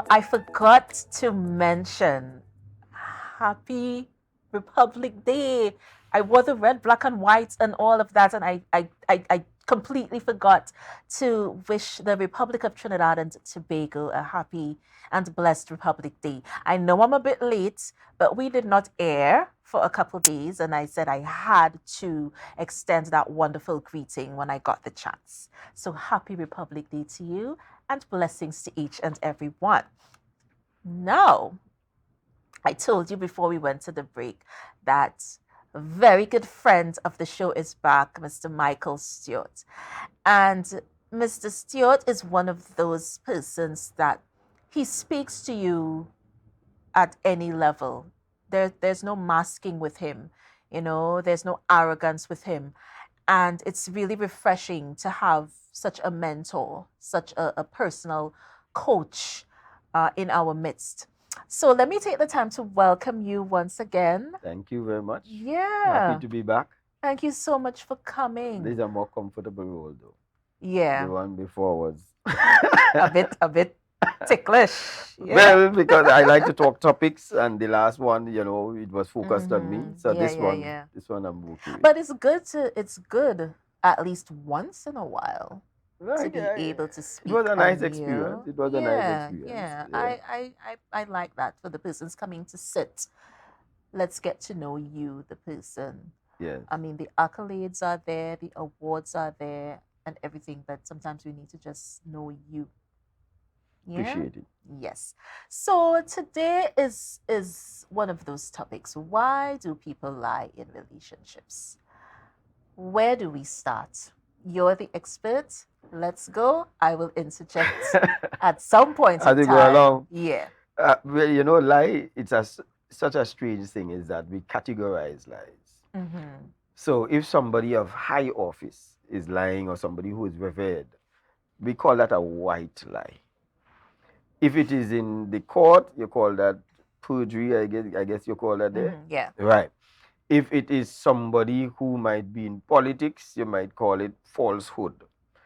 I forgot to mention Happy Republic Day. I wore the red, black, and white and all of that, and I completely forgot to wish the Republic of Trinidad and Tobago a happy and blessed Republic Day. I know I'm a bit late, but we did not air for a couple days, and I said I had to extend that wonderful greeting when I got the chance. So happy Republic Day to you, and blessings to each and every one. Now, I told you before we went to the break that a very good friend of the show is back, Mr. Micheal Stewart. And Mr. Stewart is one of those persons that he speaks to you at any level. There's no masking with him, there's no arrogance with him. And it's really refreshing to have such a mentor, such a personal coach in our midst. So let me take the time to welcome you once again. Thank you very much. Yeah. Happy to be back. Thank you so much for coming. This is a more comfortable role, though. Yeah. The one before was a bit ticklish. Yeah. Well, because I like to talk topics, and the last one, it was focused on me. So Yeah, this one I'm okay with. But it's good at least once in a while to be able to speak. It was a nice anew. experience. It was a nice experience. Yeah. I like that for the person's coming to sit. Let's get to know you, the person. Yes. I mean, the accolades are there, the awards are there, and everything, but sometimes we need to just know you. Yeah? Appreciate it. Yes. So today is one of those topics. Why do people lie in relationships? Where do we start? You're the expert. Let's go. I will interject at some point As in we time. go along. Yeah. Well, lie, it's such a strange thing is that we categorize lies. Mm-hmm. So if somebody of high office is lying or somebody who is revered, we call that a white lie. If it is in the court, you call that perjury, I guess you call that there. Mm-hmm. Yeah. Right. If it is somebody who might be in politics, you might call it falsehood.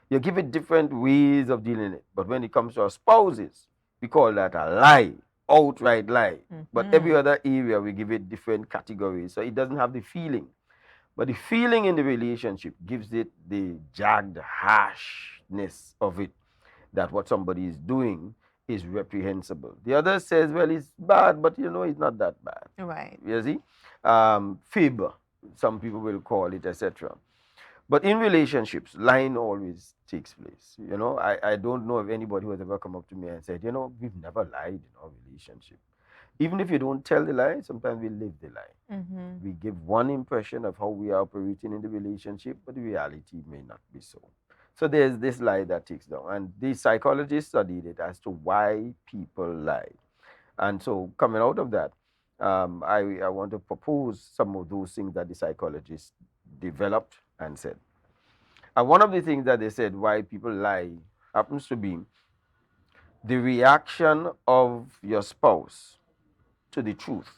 You give it different ways of dealing it. But when it comes to our spouses, we call that a lie, outright lie. Mm-hmm. But every other area, we give it different categories. So it doesn't have the feeling. But the feeling in the relationship gives it the jagged harshness of it, that what somebody is doing is reprehensible. The other says, well, it's bad, but it's not that bad. Right. You see? Fib, some people will call it, etc. But in relationships, lying always takes place. I don't know if anybody who has ever come up to me and said, we've never lied in our relationship. Even if you don't tell the lie, sometimes we live the lie. Mm-hmm. We give one impression of how we are operating in the relationship, but the reality may not be so. So there's this lie that takes down. And the psychologists studied it as to why people lie. And so coming out of that, I want to propose some of those things that the psychologists developed and said. And one of the things that they said why people lie happens to be the reaction of your spouse to the truth.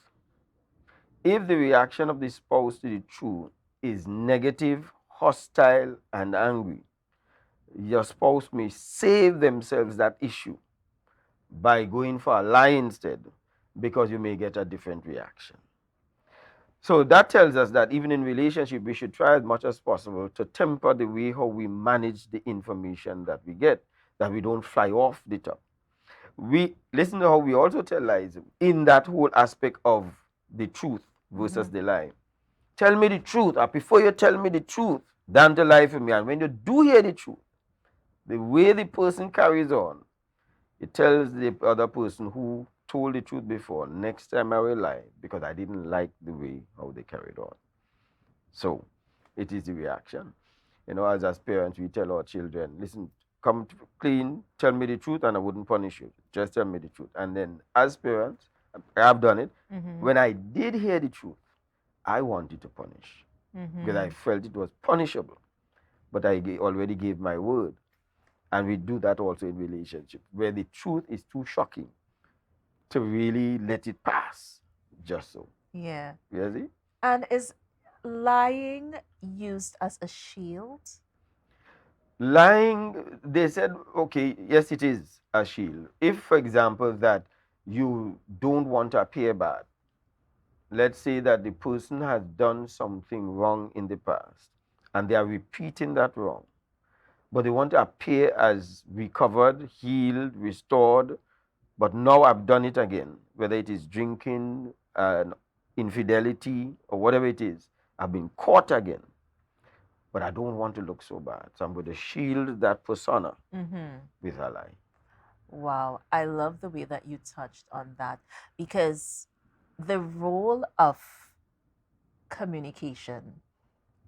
If the reaction of the spouse to the truth is negative, hostile, and angry, your spouse may save themselves that issue by going for a lie instead, because you may get a different reaction. So that tells us that even in relationship, we should try as much as possible to temper the way how we manage the information that we get, that we don't fly off the top. We listen to how we also tell lies in that whole aspect of the truth versus the lie. Tell me the truth. I prefer you tell me the truth than to lie for me. And when you do hear the truth, the way the person carries on, it tells the other person who told the truth before, next time I will lie because I didn't like the way how they carried on. So it is the reaction. As parents, we tell our children, listen, come clean, tell me the truth and I wouldn't punish you. Just tell me the truth. And then as parents, I have done it. Mm-hmm. When I did hear the truth, I wanted to punish because I felt it was punishable. But I already gave my word. And we do that also in relationship, where the truth is too shocking to really let it pass, just so. Yeah. You see? And is lying used as a shield? Lying, they said, okay, yes, it is. a shield. If, for example, that you don't want to appear bad, let's say that the person has done something wrong in the past and they are repeating that wrong, but they want to appear as recovered, healed, restored, but now I've done it again, whether it is drinking, infidelity, or whatever it is, I've been caught again, but I don't want to look so bad. So I'm going to shield that persona with a lie. Wow, I love the way that you touched on that because the role of communication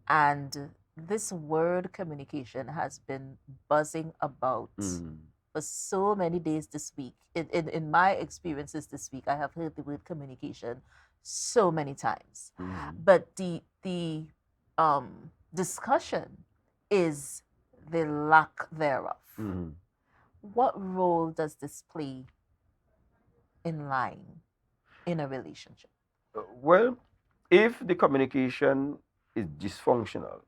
and this word communication has been buzzing about for so many days this week. In my experiences this week, I have heard the word communication so many times. But the discussion is the lack thereof. What role does this play in lying in a relationship? Well, if the communication is dysfunctional,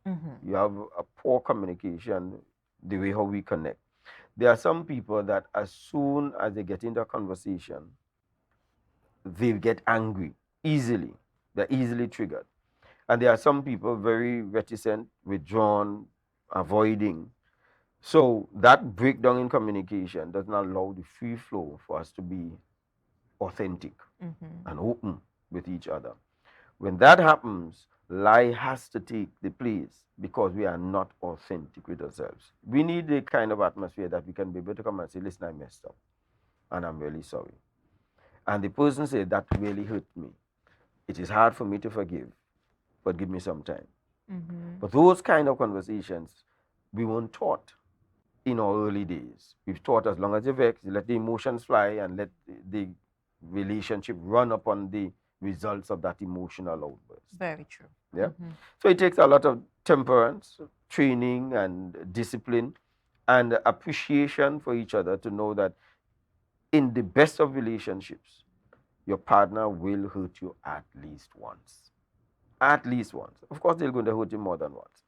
you have a poor communication, the way how we connect. There are some people that as soon as they get into a conversation, they get angry easily. They're easily triggered. And there are some people very reticent, withdrawn, avoiding. So that breakdown in communication doesn't allow the free flow for us to be authentic and open with each other. When that happens, lie has to take the place because we are not authentic with ourselves. We need the kind of atmosphere that we can be able to come and say, listen, I messed up and I'm really sorry. And the person said, that really hurt me. It is hard for me to forgive, but give me some time. But those kind of conversations, we weren't taught in our early days. We've taught as long as you vex, you let the emotions fly and let the relationship run upon the results of that emotional outburst. Very true. Yeah. So it takes a lot of temperance, training, and discipline, and appreciation for each other to know that in the best of relationships, your partner will hurt you at least once. At least once. Of course, they're going to hurt you more than once.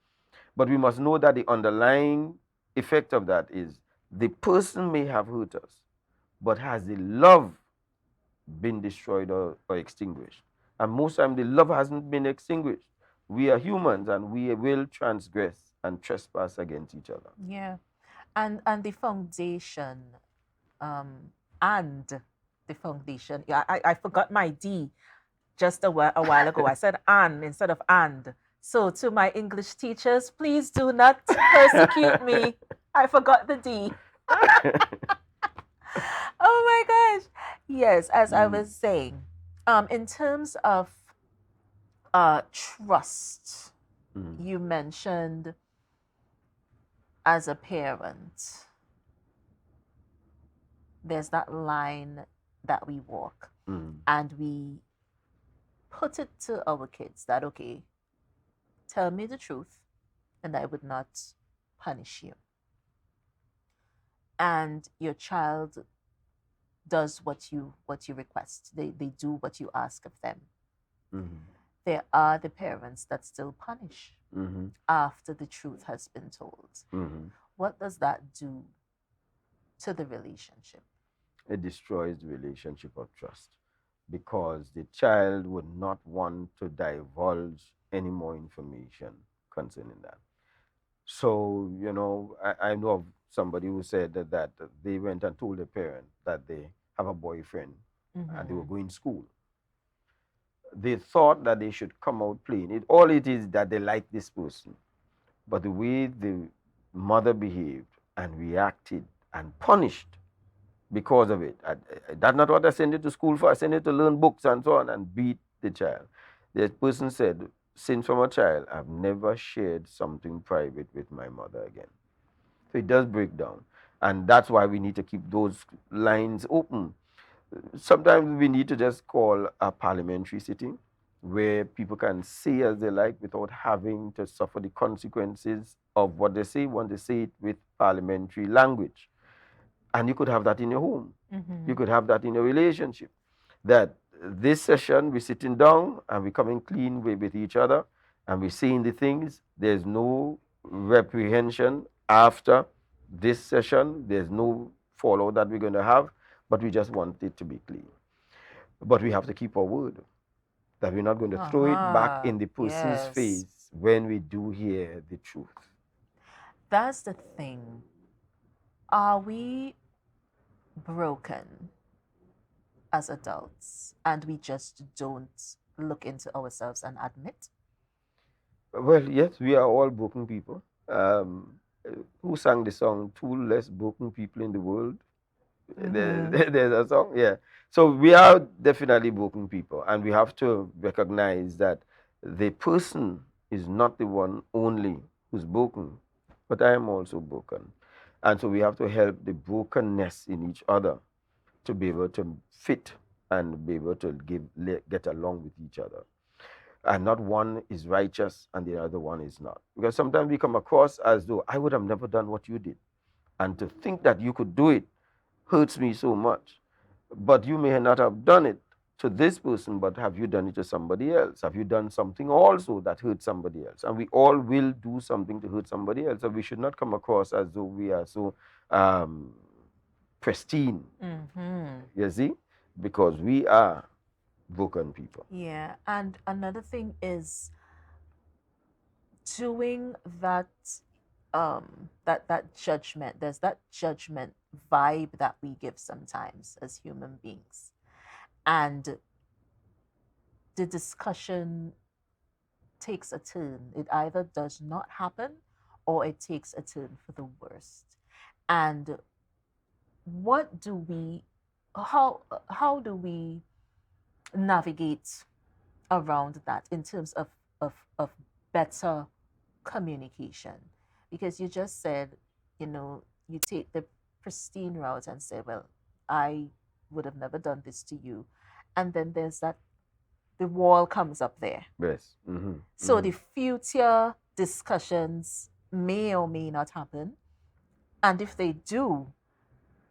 But we must know that the underlying effect of that is the person may have hurt us, but has the love been destroyed or extinguished? And most times the love hasn't been extinguished. We are humans and we will transgress and trespass against each other. Yeah. And the foundation, and the foundation. Yeah, I forgot my D just a while ago. I said and instead of and. So to my English teachers, please do not persecute me. I forgot the D. Oh my gosh. Yes, as I was saying, in terms of trust, you mentioned as a parent, there's that line that we walk and we put it to our kids that, okay, tell me the truth and I would not punish you. And your child does what you request. They do what you ask of them. There are the parents that still punish after the truth has been told. What does that do to the relationship? It destroys the relationship of trust because the child would not want to divulge any more information concerning that. So, I know of somebody who said that they went and told their parent that they have a boyfriend and they were going to school. They thought that they should come out plain. All it is that they like this person. But the way the mother behaved and reacted and punished because of it, that's not what I sent you to school for. I sent you to learn books and so on, and beat the child. The person said, since from a child, I've never shared something private with my mother again. So it does break down. And that's why we need to keep those lines open. Sometimes we need to just call a parliamentary sitting where people can say as they like without having to suffer the consequences of what they say when they say it with parliamentary language. And you could have that in your home. You could have that in your relationship. That this session, we're sitting down and we're coming clean with each other and we're saying the things. There's no reprehension after this session. There's no fallout that we're going to have, but we just want it to be clean. But we have to keep our word that we're not going to throw it back in the person's Yes. face when we do hear the truth. That's the thing. Are we broken as adults and we just don't look into ourselves and admit? Well, yes, we are all broken people. Who sang the song "Two Less Broken People in the World"? There's a song, yeah. So we are definitely broken people, and we have to recognize that the person is not the one only who's broken, but I am also broken. And so we have to help the brokenness in each other to be able to fit and be able to get along with each other. And not one is righteous and the other one is not. Because sometimes we come across as though I would have never done what you did. And to think that you could do it hurts me so much. But you may not have done it to this person, but have you done it to somebody else? Have you done something also that hurt somebody else? And we all will do something to hurt somebody else. So we should not come across as though we are so pristine, you see, because we are broken people. Yeah, and another thing is doing that that judgment. There's that judgment vibe that we give sometimes as human beings. And the discussion takes a turn. It either does not happen or it takes a turn for the worst. And what do we how do we navigate around that in terms of better communication? Because you just said, you take the pristine route and say, well, I would have never done this to you. And then there's that the wall comes up there. Yes. So the future discussions may or may not happen. And if they do,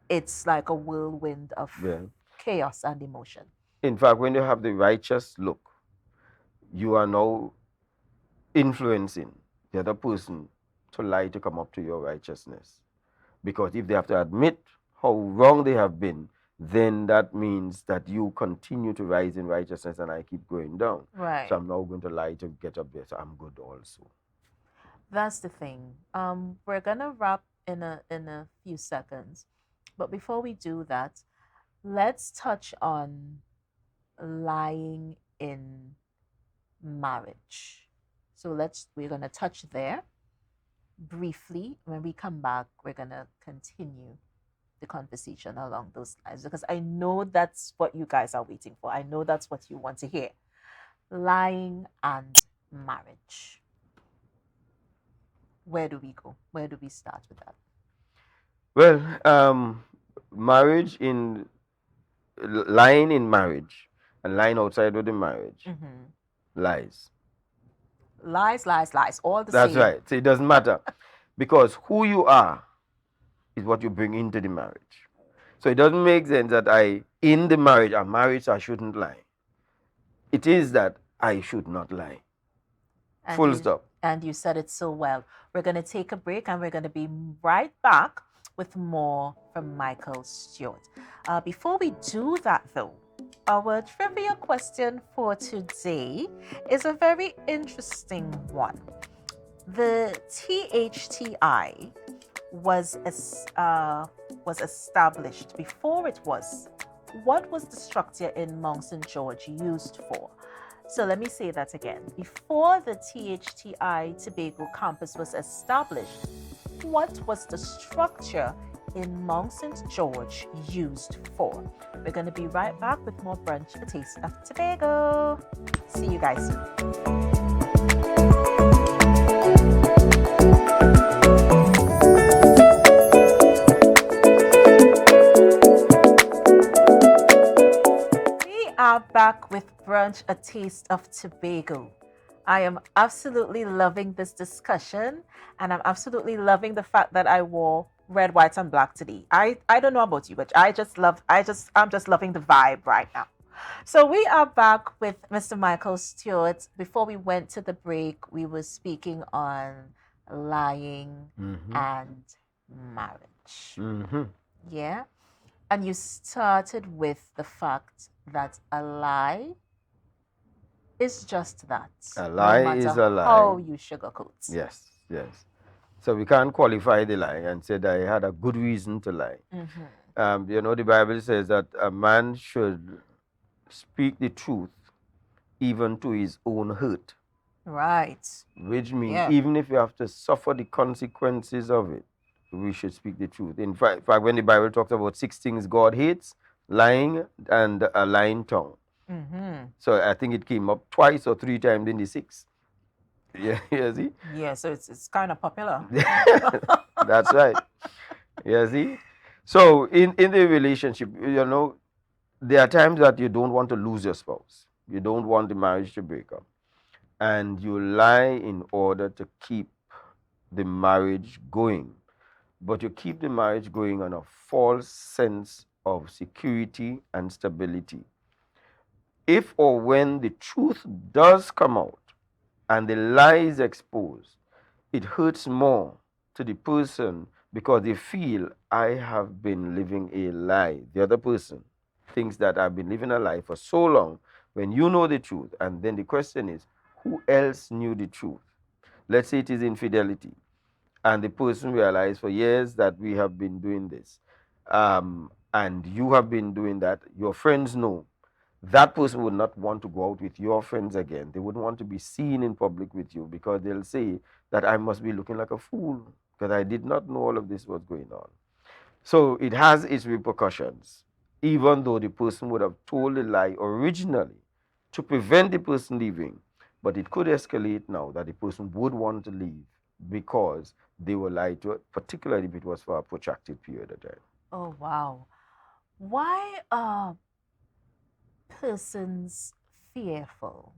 it's like a whirlwind of chaos and emotion. In fact, when you have the righteous look, you are now influencing the other person to lie to come up to your righteousness. Because if they have to admit how wrong they have been, then that means that you continue to rise in righteousness and I keep going down. Right. So I'm now going to lie to get up there. So I'm good also. That's the thing. We're gonna wrap in a few seconds. But before we do that, let's touch on lying in marriage. So we're gonna touch there briefly. When we come back, we're gonna continue the conversation along those lines because I know that's what you guys are waiting for. I know that's what you want to hear. Lying and marriage. Where do we go? Where do we start with that? Well, lying in marriage and lying outside of the marriage, lies. Lies, lies, lies, all the That's same. right. So it doesn't matter because who you are is what you bring into the marriage. So it doesn't make sense that in the marriage, I'm married, so I shouldn't lie. It is that I should not lie. Full stop. And you said it so well. We're going to take a break and we're going to be right back with more from Micheal Stewart. Before we do that, though, our trivia question for today is a very interesting one. The THTI was established. Before it was, what was the structure in Mount St. George used for? So let me say that again. Before the THTI Tobago campus was established, what was the structure in Mount St. George used for? We're going to be right back with more Brunch, a taste of Tobago. See you guys soon. Are back with Brunch, a taste of Tobago. I am absolutely loving this discussion, and I'm absolutely loving the fact that I wore red, white, and black today. I don't know about you, but I'm just loving the vibe right now. So we are back with Mr. Micheal Stewart. Before we went to the break, we were speaking on lying and marriage. Yeah. And you started with the fact that a lie is just that, A no lie matter is a how lie. you sugarcoat. Yes, yes. So we can't qualify the lie and say that he had a good reason to lie. Mm-hmm. The Bible says that a man should speak the truth even to his own hurt, Right. which means Yeah. even if you have to suffer the consequences of it, we should speak the truth. In fact, when the Bible talks about six things God hates, lying and a lying tongue. Mm-hmm. So I think it came up twice or three times in the six. Yeah, you see? Yeah, so it's kind of popular. That's right. You see? So in the relationship, there are times that you don't want to lose your spouse. You don't want the marriage to break up. And you lie in order to keep the marriage going. But you keep the marriage going on a false sense of security and stability. If or when the truth does come out and the lie is exposed, it hurts more to the person because they feel I have been living a lie. The other person thinks that I've been living a lie for so long when you know the truth. And then the question is, who else knew the truth? Let's say it is infidelity. And the person realized for years that we have been doing this. And you have been doing that. Your friends know. That person would not want to go out with your friends again. They wouldn't want to be seen in public with you because they'll say that I must be looking like a fool because I did not know all of this was going on. So it has its repercussions, even though the person would have told a lie originally to prevent the person leaving. But it could escalate now that the person would want to leave because they were lied to, particularly if it was for a protracted period of time. Oh, wow. Why are persons fearful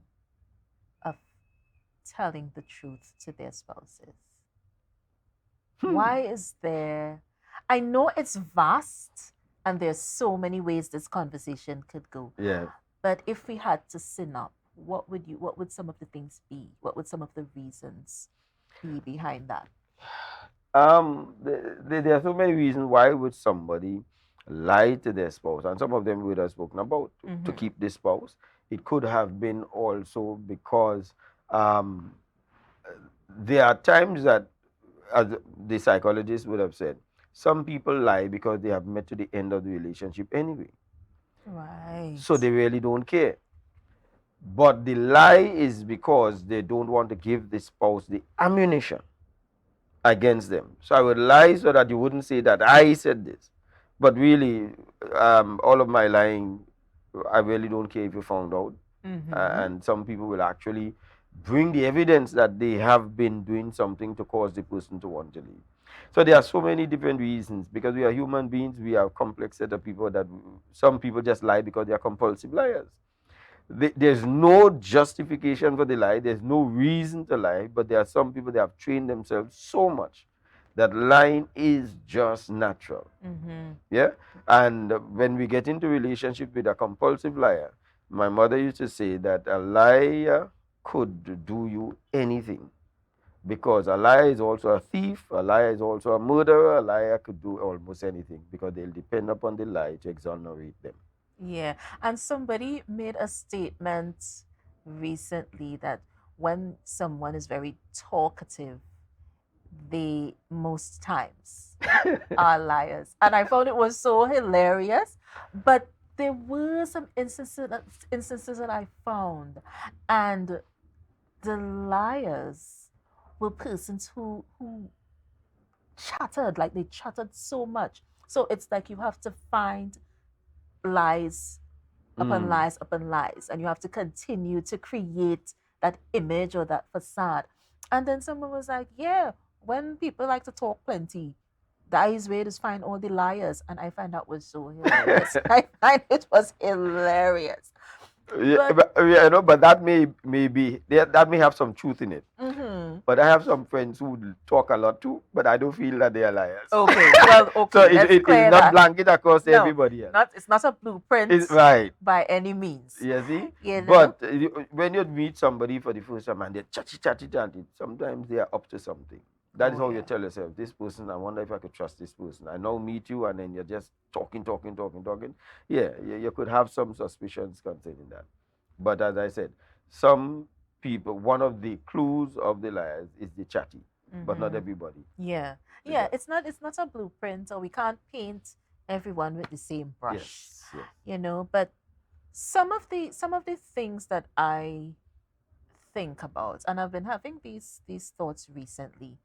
of telling the truth to their spouses? Hmm. Why is there? I know it's vast and there's so many ways this conversation could go. Yeah. But if we had to sum up, what would some of the things be? What would some of the reasons be behind that? There are so many reasons why would somebody lie to their spouse, and some of them we have spoken about to Mm-hmm. keep the spouse. It could have been also because um, there are times that, as the psychologist would have said, some people lie because they have met to the end of the relationship anyway, Right. so they really don't care. But the lie is because they don't want to give the spouse the ammunition against them. So I would lie so that you wouldn't say that I said this. But really, all of my lying, I really don't care if you found out. Mm-hmm. And some people will actually bring the evidence that they have been doing something to cause the person to want to leave. So there are so many different reasons because we are human beings. We are a complex set of people that some people just lie because they are compulsive liars. There's no justification for the lie. There's no reason to lie. But there are some people that have trained themselves so much that lying is just natural. Mm-hmm. Yeah. And when we get into relationship with a compulsive liar, my mother used to say that a liar could do you anything because a liar is also a thief, a liar is also a murderer, a liar could do almost anything because they'll depend upon the lie to exonerate them. Yeah. And somebody made a statement recently that when someone is very talkative, they most times are liars. And I found it was so hilarious. But there were some instances that I found, and the liars were persons who chattered, like they chattered so much. So it's like you have to find lies upon Mm. lies upon lies, and you have to continue to create that image or that facade. And then someone was like, yeah, when people like to talk plenty, the easiest way to find all the liars. And I find that was so hilarious. I find it was hilarious. Yeah, But but that may have some truth in it. mm-hmm. But I have some friends who talk a lot too, but I don't feel that they are liars. Okay, well, So okay, let's it is clear not that. blanket across No, everybody else. not it's not a blueprint It's right. by any means. You see? You know? But when you meet somebody for the first time and they're chatty, chatty, chatty, sometimes they are up to something. That is Oh how you yeah. tell yourself, this person, I wonder if I could trust this person. I now meet you, and then you're just talking, talking, talking, talking. Yeah, you could have some suspicions concerning that. But as I said, some people, one of the clues of the liars is the chatty, but not Mm-hmm. everybody Yeah. is Yeah. that. It's not a blueprint, or we can't paint everyone with the same brush. Yes, yes. But some of the things that I think about, and I've been having these thoughts recently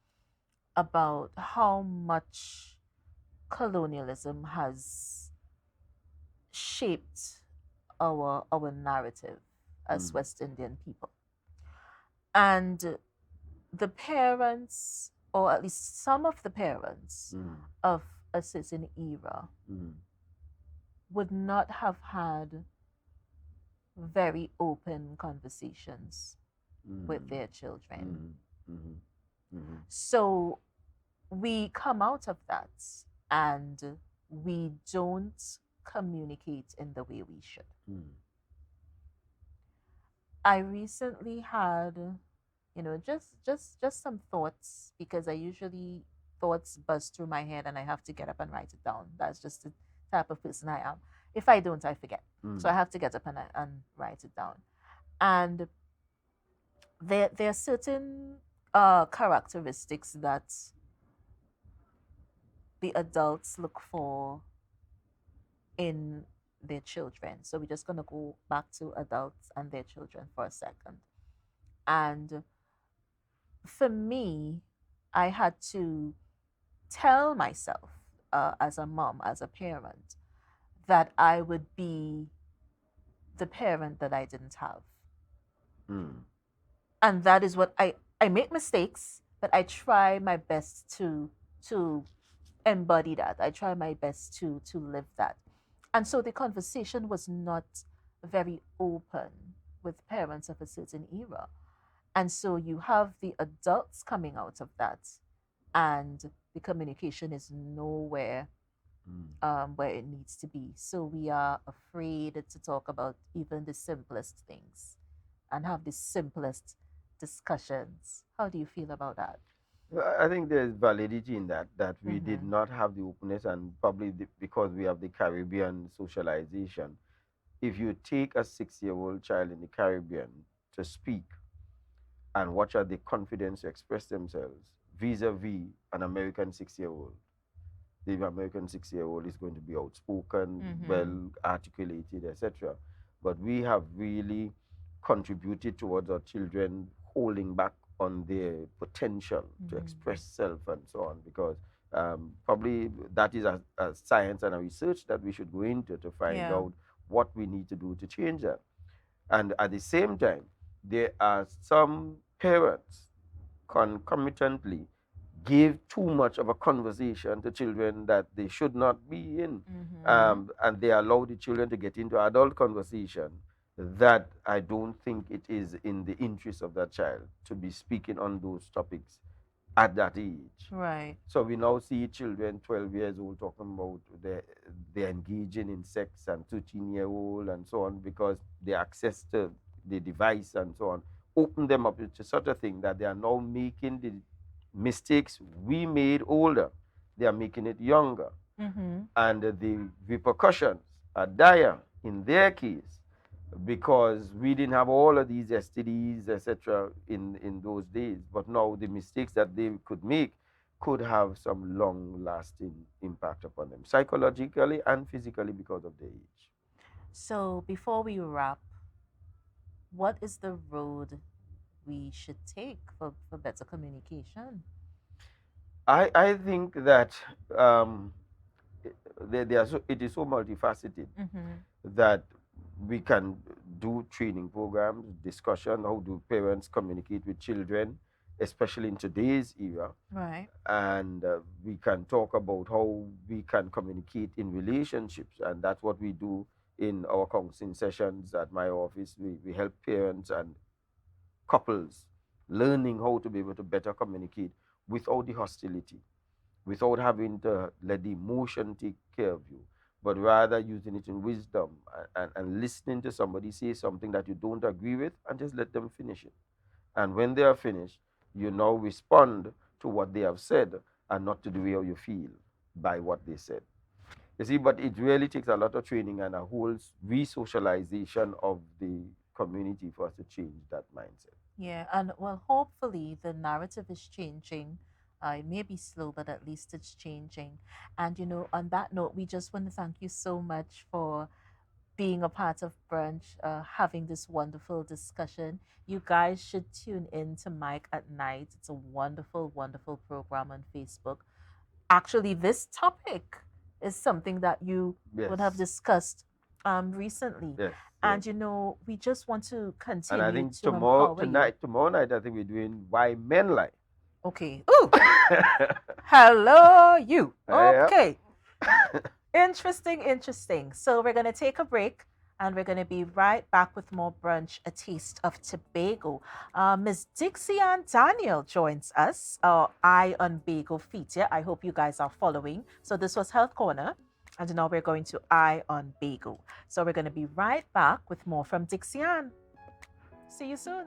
about how much colonialism has shaped our narrative as Mm, West Indian people. And the parents, or at least some of the parents mm, of a certain era, mm, would not have had very open conversations with mm, their children. mm, mm, mm, So we come out of that and we don't communicate in the way we should. mm, I recently had, just some thoughts, because I usually thoughts buzz through my head and I have to get up and write it down. That's just the type of person I am. If I don't, I forget. So I mm, have to get up and write it down. And there are certain characteristics that the adults look for in their children. So we're just going to go back to adults and their children for a second. And for me, I had to tell myself, as a mom, as a parent, that I would be the parent that I didn't have. mm, And that is what I make mistakes, but I try my best to embody that. I try my best to live that. And so the conversation was not very open with parents of a certain era. And so you have the adults coming out of that, and the communication is nowhere mm. where it needs to be. So we are afraid to talk about even the simplest things and have the simplest discussions. How do you feel about that? I think there's validity in that, that we did Mm-hmm. not have the openness, and probably because we have the Caribbean socialization. If you take a 6-year-old child in the Caribbean to speak and watch how they confidence to express themselves vis-a-vis an American 6-year-old, the American 6-year-old is going to be outspoken, Mm-hmm. well articulated, etc. But we have really contributed towards our children holding back on their potential to Mm-hmm. express self and so on, because probably that is a science and a research that we should go into to find Yeah. out what we need to do to change that. And at the same time, there are some parents concomitantly give too much of a conversation to children that they should not be in. Mm-hmm. And they allow the children to get into adult conversation that I don't think it is in the interest of that child to be speaking on those topics at that age. Right. So we now see children 12 years old talking about they're engaging in sex, and 13-year-old and so on, because they access to the device and so on, open them up to such a thing that they are now making the mistakes we made older. They are making it younger. Mm-hmm. And the repercussions are dire in their case, because we didn't have all of these STDs, etc., in those days. But now the mistakes that they could make could have some long lasting impact upon them, psychologically and physically, because of their age. So before we wrap, what is the road we should take for better communication? I think that um, it is so multifaceted Mm-hmm. that we can do training programs, discussion, how do parents communicate with children, especially in today's era. Right. And we can talk about how we can communicate in relationships, and that's what we do in our counseling sessions at my office. We help parents and couples learning how to be able to better communicate without the hostility, without having to let the emotion take care of you, but rather using it in wisdom, and listening to somebody say something that you don't agree with, and just let them finish it. And when they are finished, you now respond to what they have said and not to the way how you feel by what they said. You see, but it really takes a lot of training and a whole re-socialization of the community for us to change that mindset. Yeah, and well, hopefully the narrative is changing. It may be slow, but at least it's changing. And on that note, we just want to thank you so much for being a part of Brunch, having this wonderful discussion. You guys should tune in to Mike at Night. It's a wonderful, wonderful program on Facebook. Actually, this topic is something that you would have Yes, discussed recently. yes, yes. And we just want to And I continue think to empower you. tomorrow night, I think we're doing why men lie. Okay. Ooh, hello, you. Yeah. Okay. Interesting, interesting. So we're going to take a break and we're going to be right back with more Brunch, a taste of Tobago. Miss Dixie Ann Daniel joins us, Eye on Bagel feature. I hope you guys are following. So this was Health Corner, and now we're going to Eye on Bagel. So we're going to be right back with more from Dixie Ann. See you soon.